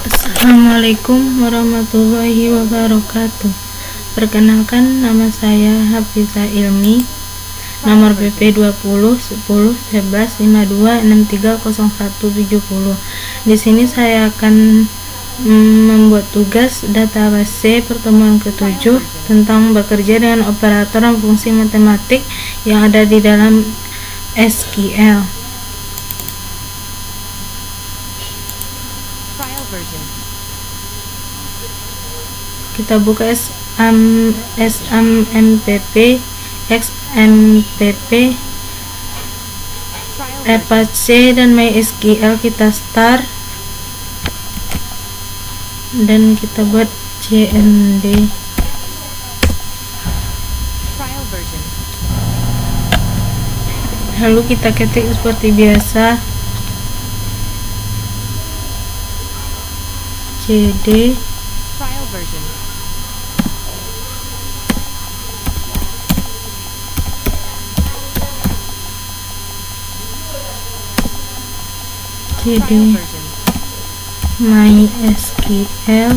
Assalamualaikum warahmatullahi wabarakatuh. Perkenalkan, nama saya Hafizah Ilmi, nomor BP 20 10 11 52 63 0170. Di sini saya akan membuat tugas database pertemuan ke-7 tentang bekerja dengan operator dan fungsi matematik yang ada di dalam SQL. Kita buka XMPP, Apache dan MySQL. Kita start dan kita buat cmd. Lalu kita ketik seperti biasa cd cd MySQL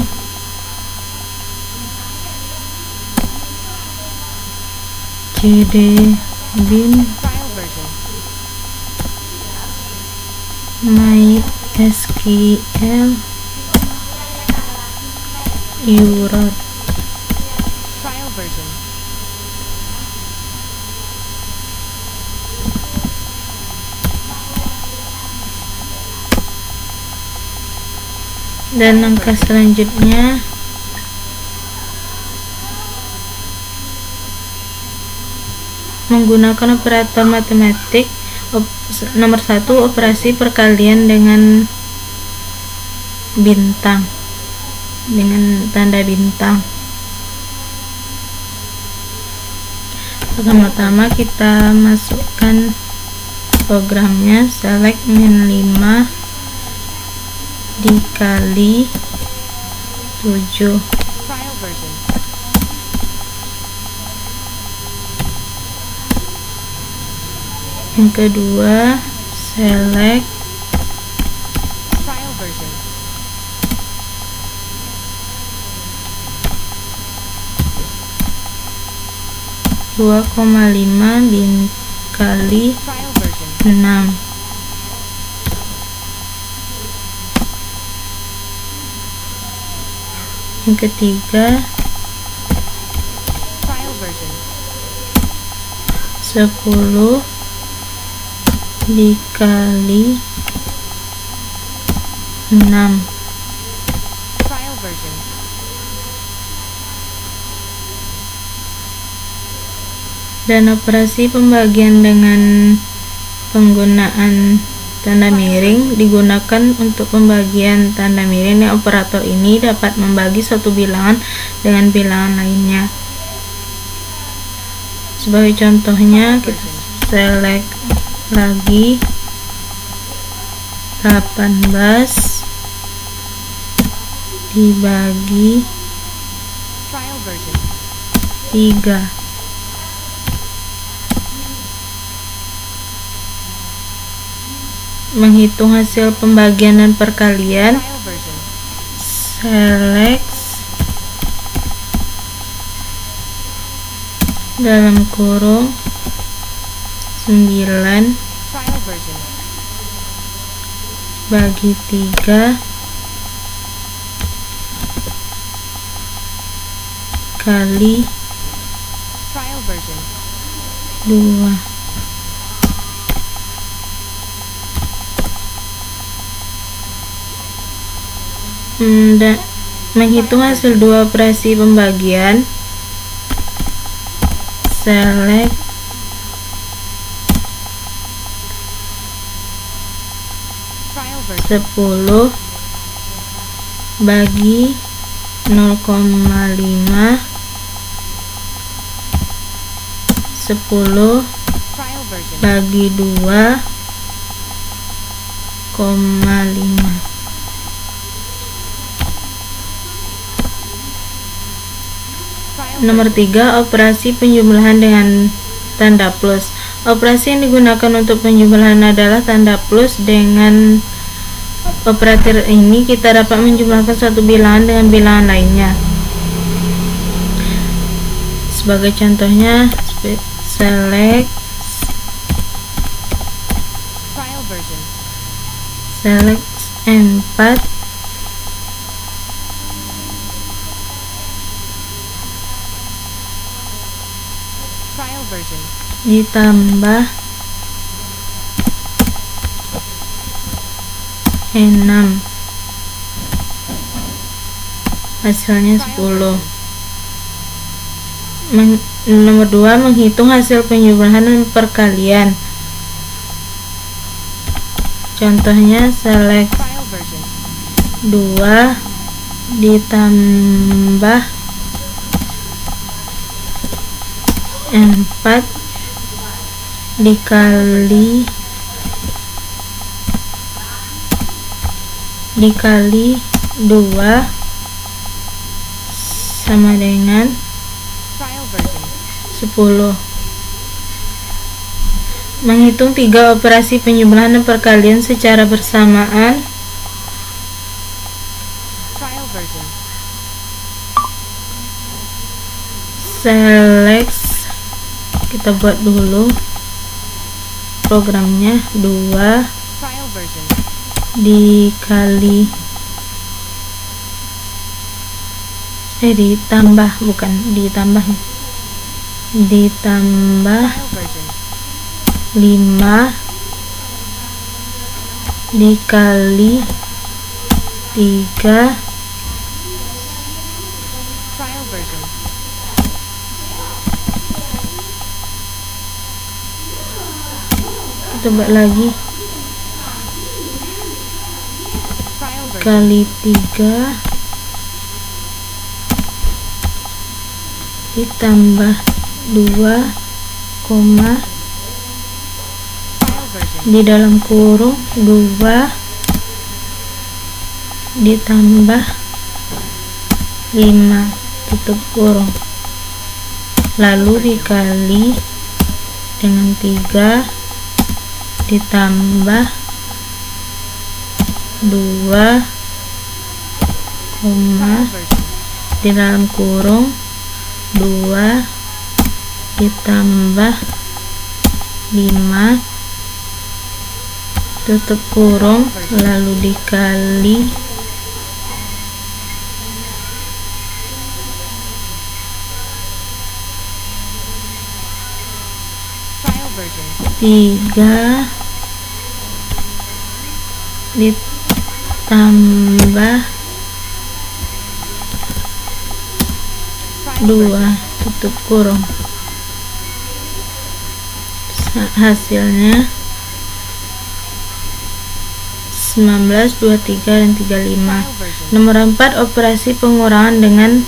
cd bin MySQL url. Dan langkah selanjutnya menggunakan operator matematik. Nomor 1, operasi perkalian dengan bintang, dengan tanda bintang. Pertama-tama kita masukkan programnya, select min 5 dikali 7. Yang kedua, select (2,5) dikali 6. Yang ketiga, 10 dikali 6. Dan operasi pembagian dengan penggunaan tanda miring digunakan untuk pembagian tanda miring. Yang operator ini dapat membagi suatu bilangan dengan bilangan lainnya. Sebagai contohnya, kita select lagi 18 dibagi 3. Menghitung hasil pembagian dan perkalian, select dalam kurung 9 bagi 3 kali 2. Dan menghitung hasil 2 operasi pembagian, select (10 bagi 0,5) 10 bagi 2,5. Nomor 3, operasi penjumlahan dengan tanda plus. Operasi yang digunakan untuk penjumlahan adalah tanda plus dengan operator ini kita dapat menjumlahkan suatu bilangan dengan bilangan lainnya. Sebagai contohnya, select select 4 ditambah 6, hasilnya 10. Nomor 2, menghitung hasil penjumlahan dan perkalian. Contohnya select 2 ditambah 4 dikali 2 sama dengan 10. Menghitung 3 operasi penjumlahan dan perkalian secara bersamaan. Select, kita buat dulu programnya, 2 dikali ditambah, bukan ditambah, ditambah 5 dikali 3 kita buat lagi, kali 3 ditambah 2, di dalam kurung 2 ditambah 5 tutup kurung, lalu dikali dengan 3 ditambah 2, di dalam kurung 2 ditambah 5 tutup kurung, lalu dikali 3 ditambah 2 tutup kurung, hasilnya 19, 23, dan 35. Nomor 4, operasi pengurangan dengan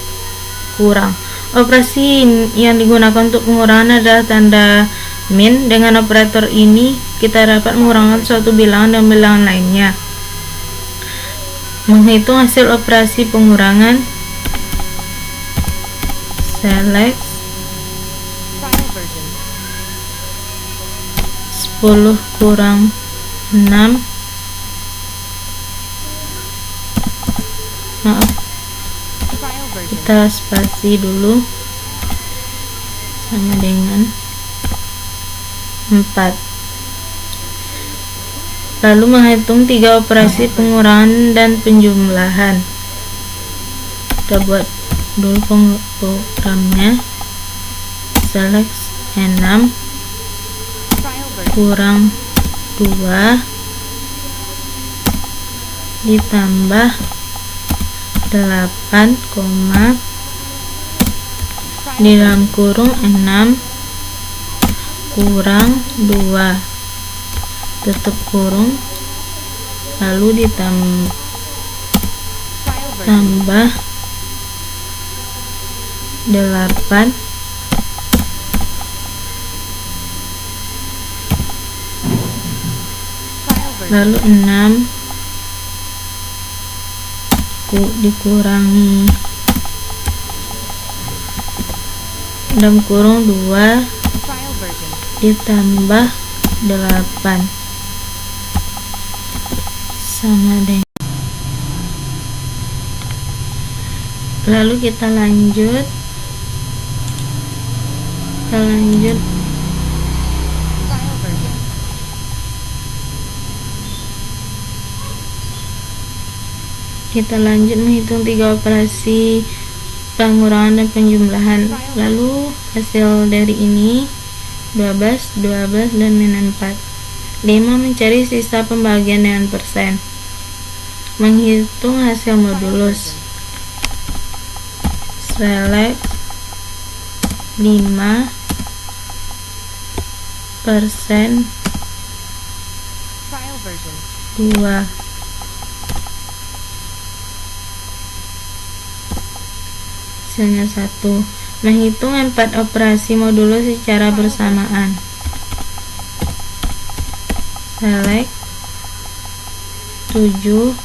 kurang. Operasi yang digunakan untuk pengurangan adalah tanda min. Dengan operator ini kita dapat mengurangkan suatu bilangan dan bilangan lainnya. Menghitung hasil operasi pengurangan, select 10 kurang 6, maaf, kita spasi dulu, sama dengan 4. Lalu menghitung 3 operasi pengurangan dan penjumlahan. Kita buat dulu programnya, select 6 kurang 2 ditambah 8, di dalam kurung 6 kurang 2 tutup kurung, lalu ditambah 8 lalu 6 dikurangi dalam kurung 2 ditambah 8 sama dengan Lalu kita lanjut menghitung 3 operasi pengurangan dan penjumlahan. Lalu hasil dari ini 12, 12 dan min 4. 5. Mencari sisa pembagian dengan persen. Menghitung hasil modulus. Select 5 persen 2. Hasilnya 1. Menghitung 4 operasi modulus secara bersamaan. Select 7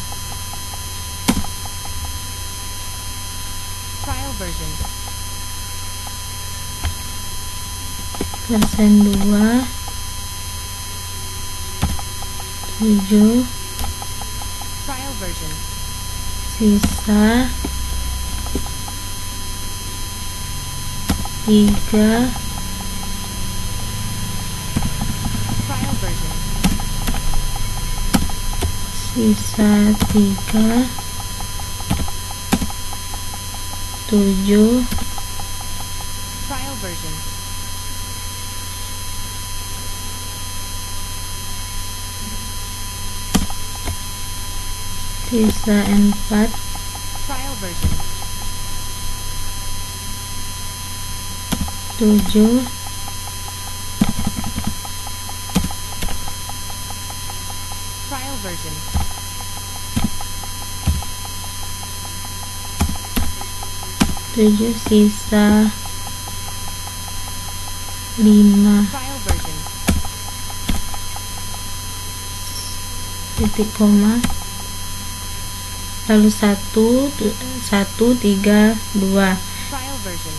persen 2, 7 sisa 3 sisa 3 7 sisa 4 7 7 sisa 5 titik koma, lalu 1 3 2.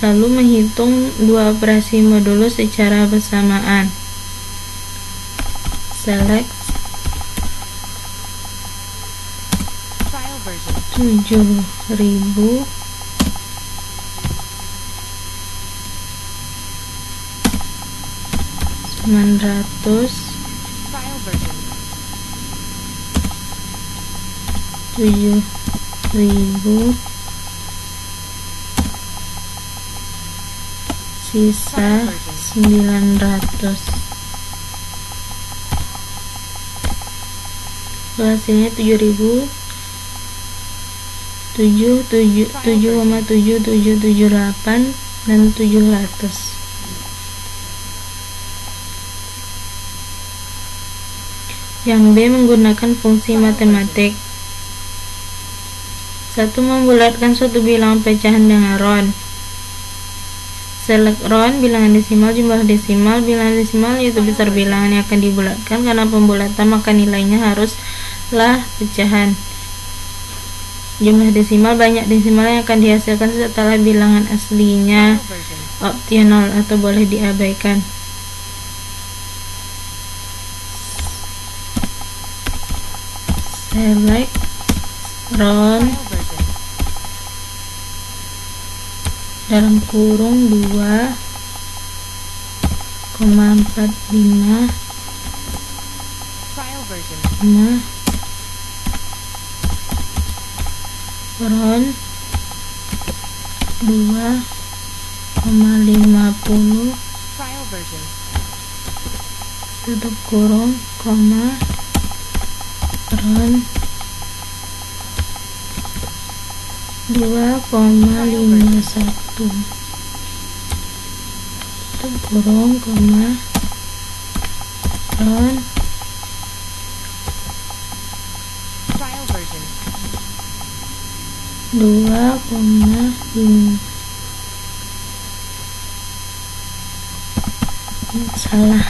Lalu menghitung 2 operasi modulus secara bersamaan. Select 7.000 900 7.000 sisa 900. Hasilnya 7.000 7,7778 dan 700. Yang B menggunakan fungsi matematik. 1. Membulatkan suatu bilangan pecahan dengan round. Select round, bilangan desimal, jumlah desimal. Bilangan desimal yaitu besar bilangan yang akan dibulatkan. Karena pembulatan maka nilainya haruslah pecahan. Jumlah desimal, banyak desimal yang akan dihasilkan setelah bilangan aslinya. Optional atau boleh diabaikan. Select round dalam kurung 2,45 round 2,50 tutup kurung, koma, round 2,51 tutup kurung, koma, round 2,5 salah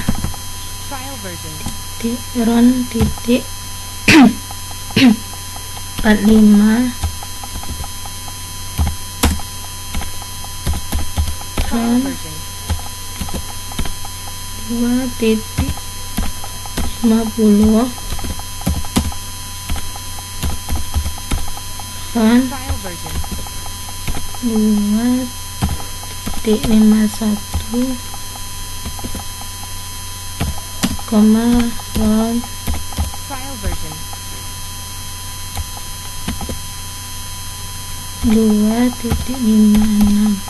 round titik 45 round 2,50 round 2.51 koma round Trial version. 2.56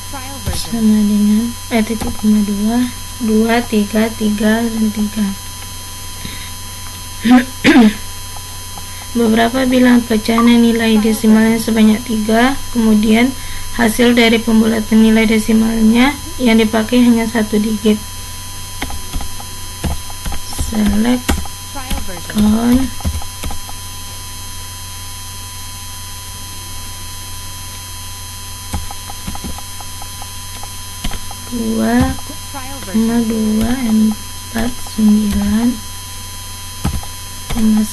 Trial version. sama dengan titik koma 2, 2, 3, 3, dan 3. Beberapa bilangan pecahan nilai desimalnya sebanyak 3, kemudian hasil dari pembulatan nilai desimalnya yang dipakai hanya 1 digit. Select Trial version. count 2,249 Trial version. 1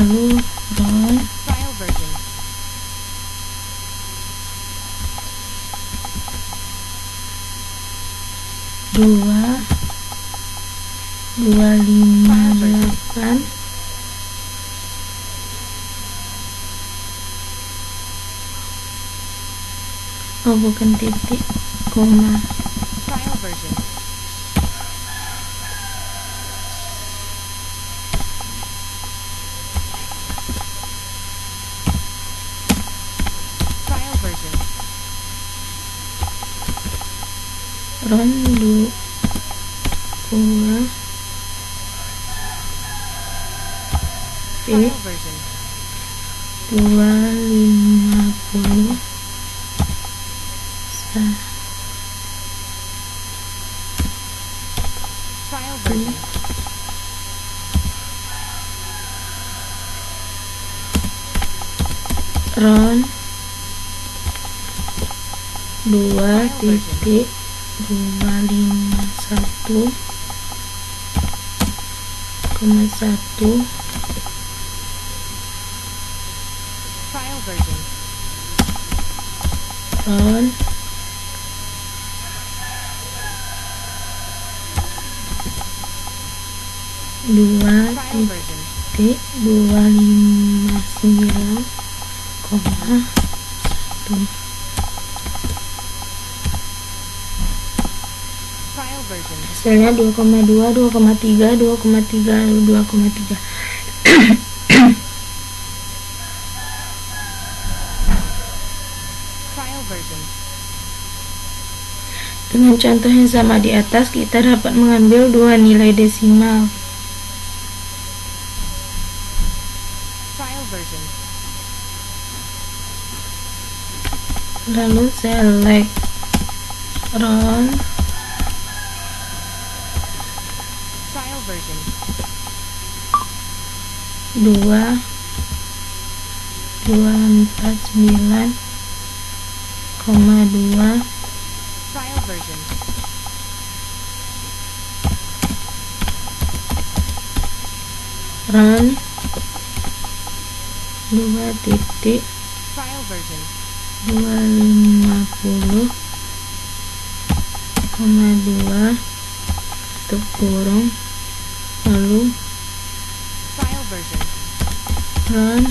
lalu roll Trial version. 2,258 oh bukan titik koma Trial version. Trial version. ron 2 Trial version. 250 Trial version. ron 2.251,1 Trial version. ron 2.259,1 Trial version. hasilnya 2,2, 2,3, 2,3, lalu 2,3. Trial version. Dengan contoh yang sama di atas, kita dapat mengambil dua nilai desimal. Trial version. Lalu select round Trial version. 2,249,2 Trial version. run 2 titik Trial version. 250,2 tutup kurung lalu Trial version. run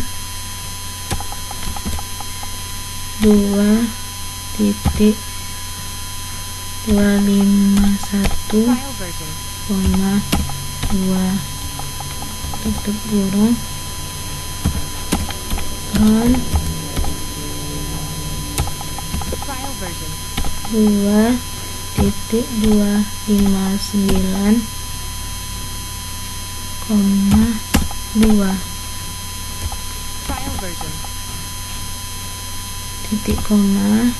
2 titik 251,2 Trial version. tutup kurung run Trial version. 2.259,2 Trial version. titik koma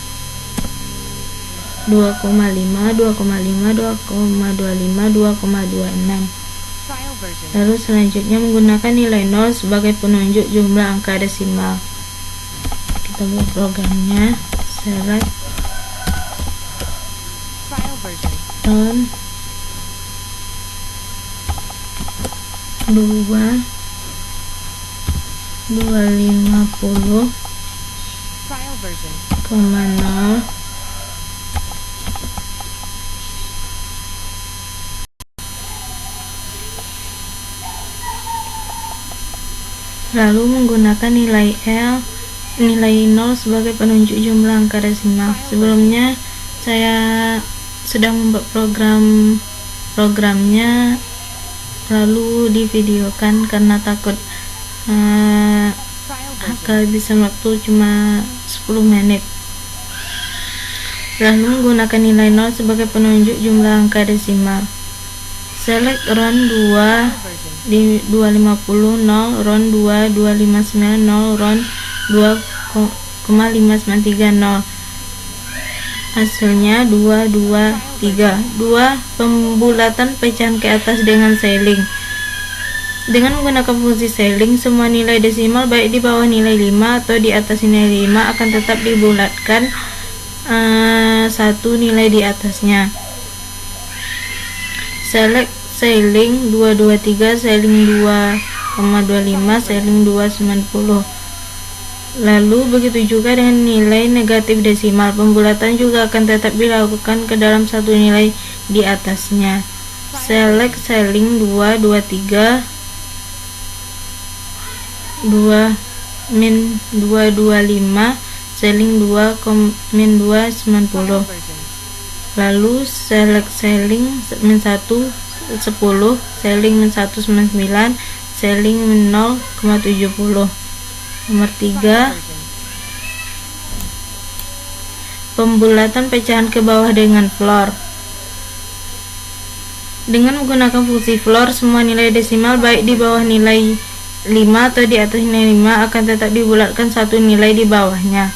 2,5 2,5 2,25 2,26. Trial version. Lalu selanjutnya menggunakan nilai 0 sebagai penunjuk jumlah angka desimal. Kita buat programnya. Select Trial version. run 2,250,0 Trial version. Lalu menggunakan nilai 0 sebagai penunjuk jumlah angka desimal. Sebelumnya saya sudah membuat programnya, lalu divideokan karena takut kehabisan waktu cuma 10 menit. Lalu menggunakan nilai 0 sebagai penunjuk jumlah angka desimal. Select round 2 di 250 0, round 2 259 0, round 2,593 0. Hasilnya 2 2 3. 2 pembulatan pecahan ke atas dengan ceiling. Dengan menggunakan fungsi ceiling, semua nilai desimal baik di bawah nilai 5 atau di atas nilai 5 akan tetap dibulatkan satu nilai di atasnya. Select ceiling 223, ceiling 2,25, ceiling 290. Lalu begitu juga dengan nilai negatif desimal, pembulatan juga akan tetap dilakukan ke dalam satu nilai di atasnya. Select ceiling 223, 2-225, ceiling 2,290. Lalu select ceiling -1 10, ceiling -1 99, ceiling 0,70. Nomor 3, pembulatan pecahan ke bawah dengan floor. Dengan menggunakan fungsi floor, semua nilai desimal baik di bawah nilai 5 atau di atas nilai 5 akan tetap dibulatkan satu nilai di bawahnya.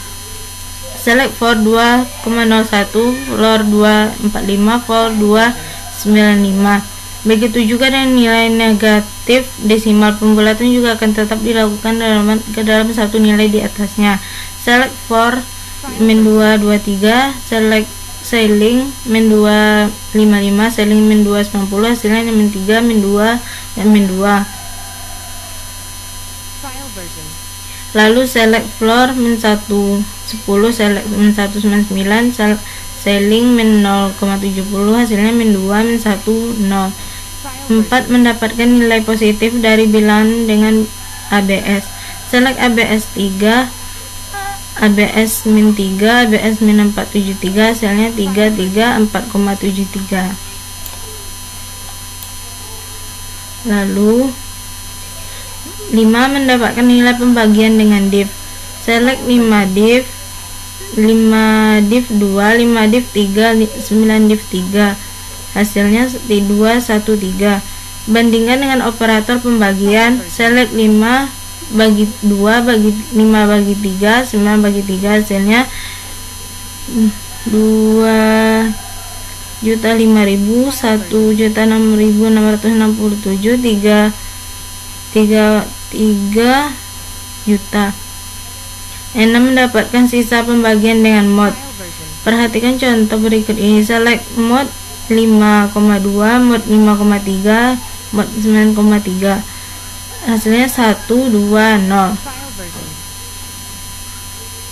Select for 2,01, floor 245, floor 295. Begitu juga dengan nilai negatif desimal, pembulatan juga akan tetap dilakukan ke dalam satu nilai di atasnya. Select for -223, select ceiling -255, ceiling -290, hasilnya -3, -2, dan -2. Lalu select floor -1 10, select -199, ceiling -0,70, hasilnya -2, -1, 0. 4 mendapatkan nilai positif dari bilangan dengan ABS. Select ABS 3, ABS -3, ABS -473, hasilnya 3, 3, 4,73. Lalu 5 mendapatkan nilai pembagian dengan div. Select 5 div, 5 div 2, 5 div 3, 9 div 3. Hasilnya 2, 1, 3. Bandingkan dengan operator pembagian. Select 5 bagi 2 bagi 5 bagi 3, 9 bagi 3, hasilnya 2.005.000, 1.006.667, 3 juta. 6 mendapatkan sisa pembagian dengan mod. Perhatikan contoh berikut ini. Select mod 5,2, mod 5,3, mod 9,3. Hasilnya 1, 2, 0.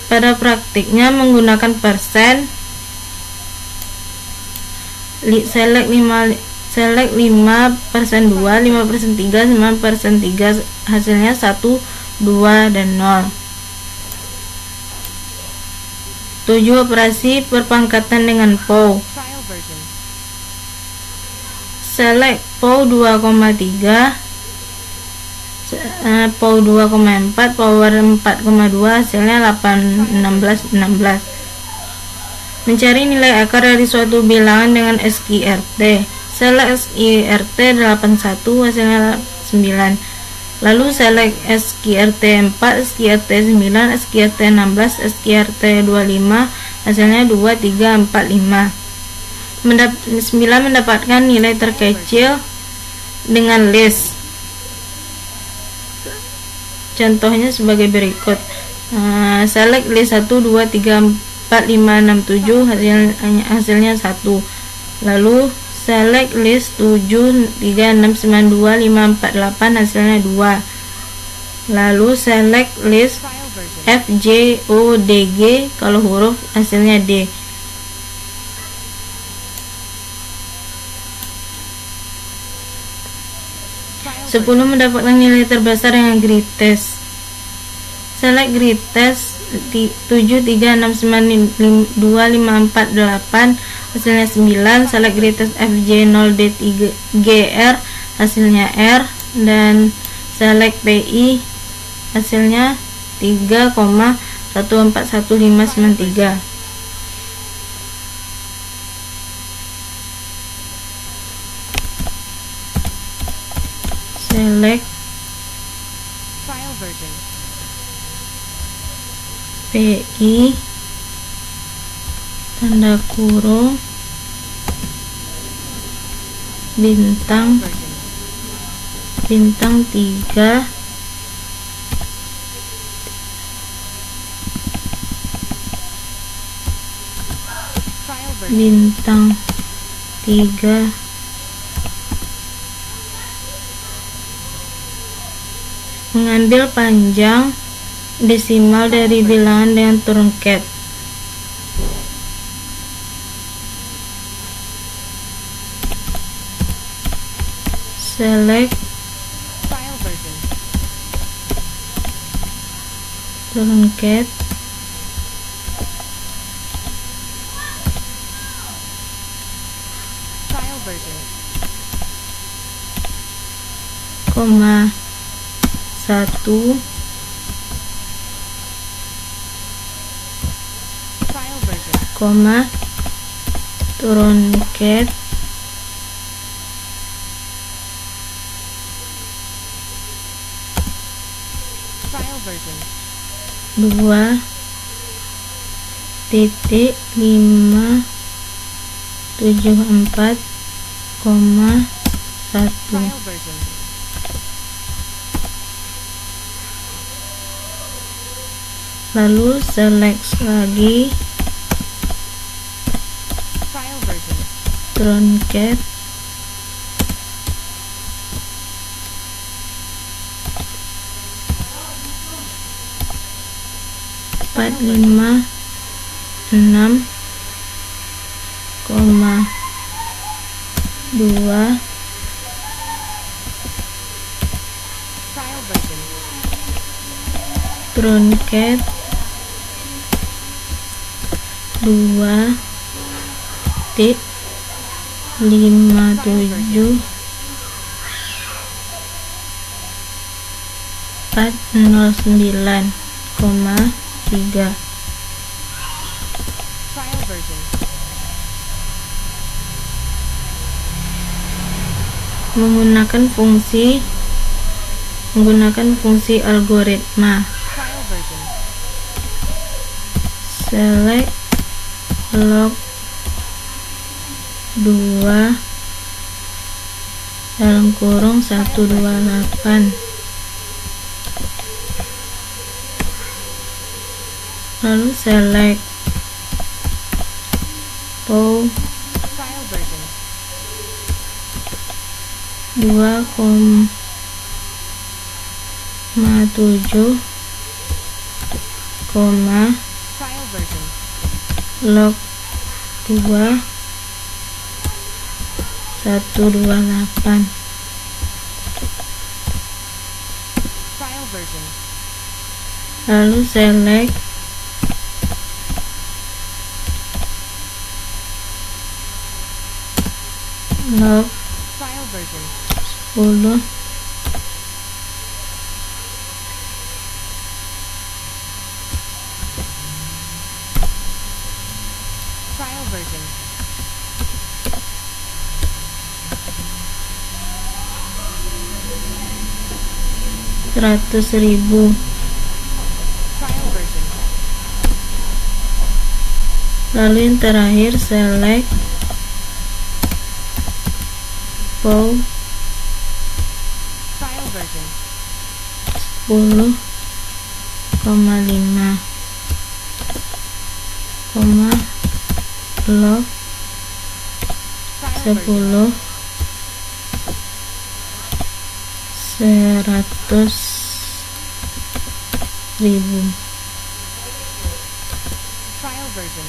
Pada praktiknya menggunakan persen, select 5 persen 2, 5 persen 3, 9 persen 3, hasilnya 1, 2, dan 0. 7 operasi perpangkatan dengan POW. Select POW 2,3, POW 2,4, power 4,2, hasilnya 8, 16, 16. Mencari nilai akar dari suatu bilangan dengan SQRT. Select SQRT 81, hasilnya 9. Lalu select SQRT 4, SQRT 9, SQRT 16, SQRT 25, hasilnya 2, 3, 4, 5. 9 mendapatkan nilai terkecil dengan list. Contohnya sebagai berikut. Select list 1, 2, 3, 4, 5, 6, 7, hasilnya 1. Lalu select list 7, 3, 6, 9, 2, 5, 4, 8, hasilnya 2. Lalu select list F, J, O, D, G, kalau huruf hasilnya D. Trial 10 mendapatkan nilai terbesar dengan greatest. Select greatest 7, 3, 6, 9, 2, 5, 4, 8, hasilnya 9. Select greatest FJ 0, D, 3, GR, hasilnya R. Dan select PI, hasilnya 3,141593. Select trial version. PI tanda kurung bintang Version. bintang 3 Trial version. bintang 3 mengambil panjang desimal dari bilangan dengan truncat. Select Trial version. truncat Trial version. koma 1 Trial version. koma truncat Trial version. 2.574,1. Trial version. Lalu select lagi Trial version. truncat empat lima enam koma 2 Trial version. truncat 2.57 409,3. Trial version. menggunakan fungsi algoritma. Trial version. Select log 2 dalam kurung 128, lalu select POW Trial version. 2,7, Trial version. log 2 128, Trial version. lalu select log Trial version. 10 Trial version. $100.000. Trial version. Lalu yang terakhir select POW Trial version. 10,5, log Trial version. 10 100.000. Trial version.